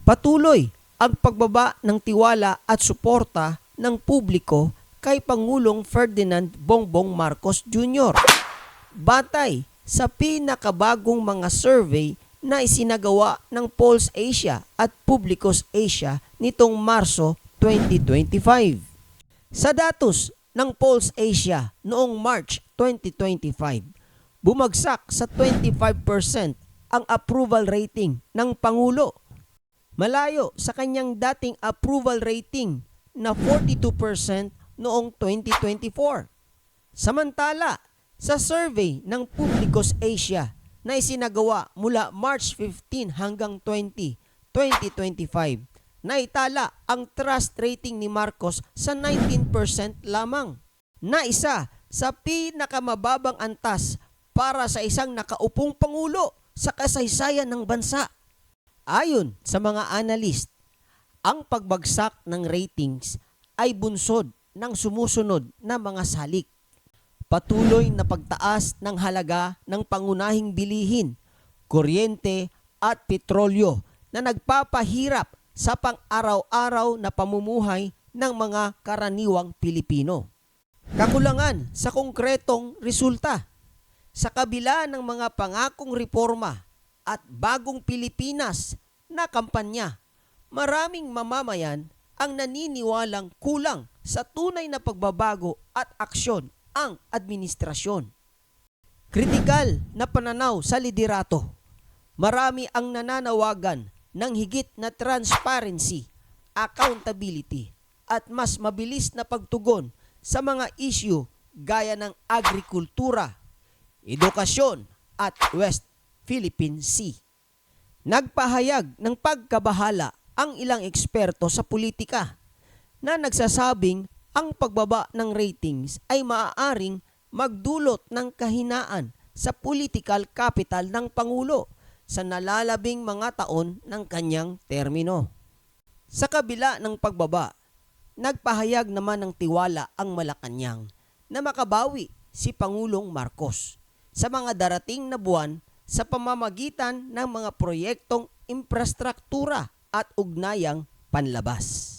Patuloy ang pagbaba ng tiwala at suporta ng publiko kay Pangulong Ferdinand Bongbong Marcos Jr. Batay sa pinakabagong mga survey na isinagawa ng Pulse Asia at Publicus Asia nitong Marso 2025. Sa datos ng Pulse Asia noong March 2025, bumagsak sa 25% ang approval rating ng Pangulo. Malayo sa kanyang dating approval rating na 42% noong 2024. Samantala, sa survey ng Publicus Asia na isinagawa mula March 15 hanggang 2025, naitala ang trust rating ni Marcos sa 19% lamang, na isa sa pinakamababang antas para sa isang nakaupong Pangulo sa kasaysayan ng bansa. Ayon sa mga analyst, ang pagbagsak ng ratings ay bunsod ng sumusunod na mga salik. Patuloy na pagtaas ng halaga ng pangunahing bilihin, kuryente at petrolyo na nagpapahirap sa pang-araw-araw na pamumuhay ng mga karaniwang Pilipino. Kakulangan sa konkretong resulta. Sa kabila ng mga pangakong reforma at bagong Pilipinas na kampanya, maraming mamamayan ang naniniwalang kulang sa tunay na pagbabago at aksyon ang administrasyon. Kritikal na pananaw sa liderato. Marami ang nananawagan ng higit na transparency, accountability at mas mabilis na pagtugon sa mga issue gaya ng agrikultura, edukasyon at West Philippine Sea. Nagpahayag ng pagkabahala ang ilang eksperto sa politika na nagsasabing ang pagbaba ng ratings ay maaaring magdulot ng kahinaan sa political capital ng Pangulo sa nalalabing mga taon ng kanyang termino. Sa kabila ng pagbaba, nagpahayag naman ng tiwala ang Malacanang na makabawi si Pangulong Marcos sa mga darating na buwan sa pamamagitan ng mga proyektong infrastruktura at ugnayang panlabas.